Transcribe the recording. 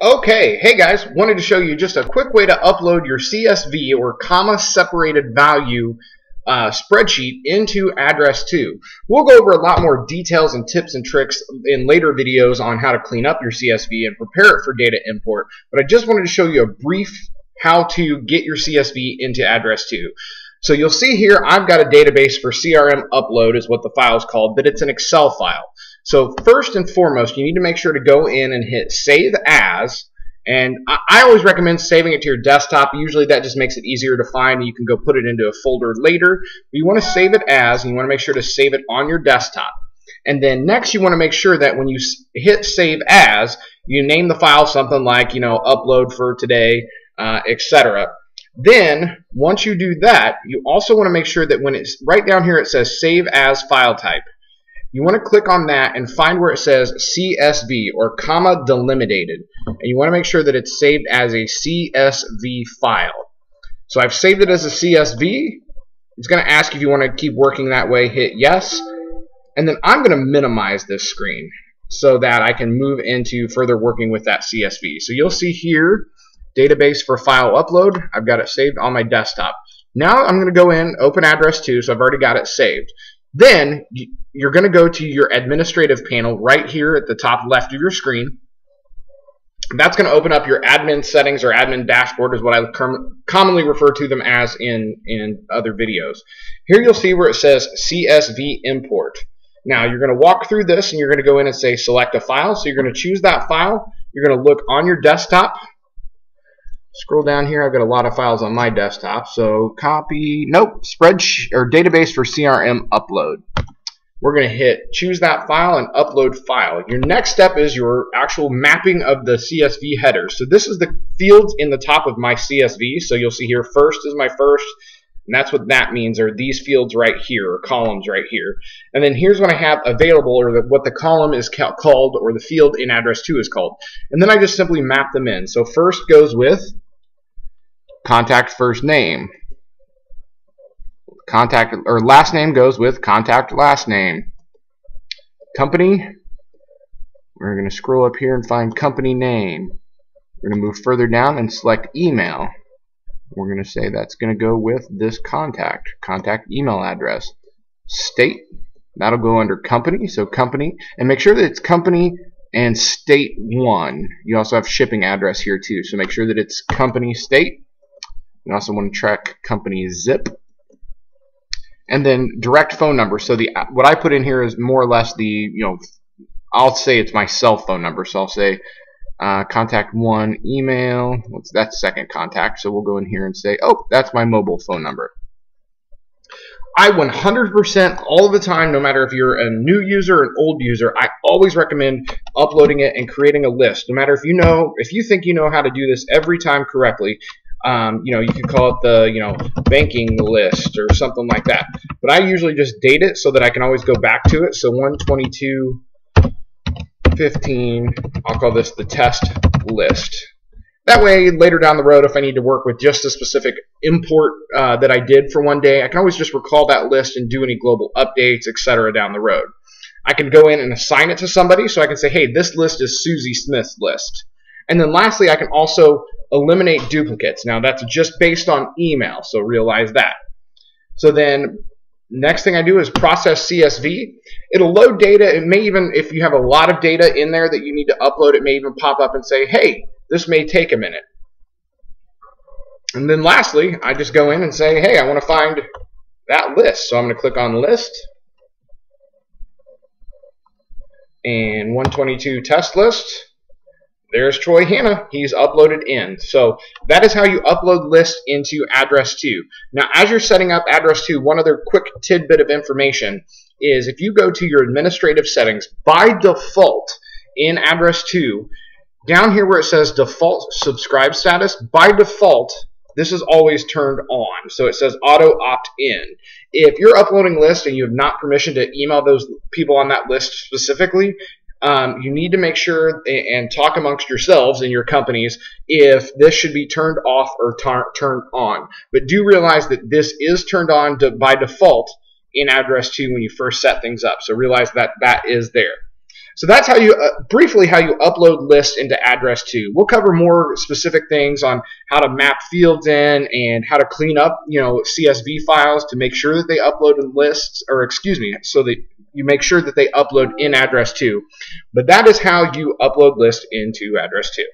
Okay, hey guys, wanted to show you just a quick way to upload your CSV or comma separated value spreadsheet into AddressTwo. We'll go over a lot more details and tips and tricks in later videos on how to clean up your CSV and prepare it for data import, but I just wanted to show you a brief how to get your CSV into AddressTwo. So you'll see here I've got a database for CRM upload is what the file is called, but it's an Excel file. So first and foremost, you need to make sure to go in and hit Save As, and I always recommend saving it to your desktop. Usually that just makes it easier to find, and you can go put it into a folder later. But you want to save it as, and you want to make sure to save it on your desktop. And then next you want to make sure that when you hit Save As, you name the file something like, upload for today, etc. Then, once you do that, you also want to make sure that when it's right down here it says Save As File Type, you want to click on that and find where it says CSV or comma delimited, and you want to make sure that it's saved as a CSV file. So I've saved it as a CSV. It's going to ask if you want to keep working that way. Hit yes, and then I'm going to minimize this screen so that I can move into further working with that CSV. So you'll see here database for file upload. I've got it saved on my desktop. Now I'm going to go in, open AddressTwo, so I've already got it saved. Then you're going to go to your administrative panel right here at the top left of your screen. That's going to open up your admin settings, or admin dashboard is what I commonly refer to them as in other videos. Here you'll see where it says CSV import. Now you're going to walk through this and you're going to go in and say select a file. So you're going to choose that file. You're going to look on your desktop. Scroll down here. I've got a lot of files on my desktop. So copy, spreadsheet or database for CRM upload. We're going to hit choose that file and upload file. Your next step is your actual mapping of the CSV headers. So this is the fields in the top of my CSV. So you'll see here first is my first, and that's what that means, are these fields right here, or columns right here. And then here's what I have available, or what the column is called, or the field in AddressTwo is called. And then I just simply map them in. So first goes with contact first name. Contact or last name goes with contact last name. Company, we're going to scroll up here and find company name. We're going to move further down and select email. We're going to say that's going to go with this contact email address. State, that'll go under company, so company, and make sure that it's company and state 1. You also have shipping address here too, so make sure that it's company state. You also want to track company zip. And then direct phone number. So what I put in here is more or less the, I'll say it's my cell phone number. So I'll say contact 1 email. That's second contact. So we'll go in here and say, oh, that's my mobile phone number. I 100% all of the time, no matter if you're a new user or an old user, I always recommend uploading it and creating a list. No matter if you think you know how to do this every time correctly. You could call it the, banking list or something like that. But I usually just date it so that I can always go back to it. So 1/22/15, I'll call this the test list. That way, later down the road, if I need to work with just a specific import that I did for one day, I can always just recall that list and do any global updates, etc. down the road. I can go in and assign it to somebody, so I can say, hey, this list is Susie Smith's list. And then lastly, I can also eliminate duplicates. Now that's just based on email, so realize that. So then next thing I do is process CSV. It'll load data. It may even, if you have a lot of data in there that you need to upload, it may even pop up and say, hey, this may take a minute. And then lastly, I just go in and say, hey, I want to find that list. So I'm going to click on list. And 122 test list. There's Troy Hanna. He's uploaded in. So that is how you upload lists into AddressTwo. Now, as you're setting up AddressTwo, one other quick tidbit of information is if you go to your administrative settings, by default in AddressTwo, down here where it says default subscribe status, by default, this is always turned on. So it says auto opt in. If you're uploading lists and you have not permission to email those people on that list specifically, you need to make sure and talk amongst yourselves and your companies if this should be turned off or turned on. But do realize that this is turned on by default in AddressTwo when you first set things up. So realize that that is there. So that's how you briefly how you upload lists into AddressTwo. We'll cover more specific things on how to map fields in and how to clean up, CSV files to make sure that they upload in lists, or excuse me, so that you make sure that they upload in AddressTwo. But that is how you upload lists into AddressTwo.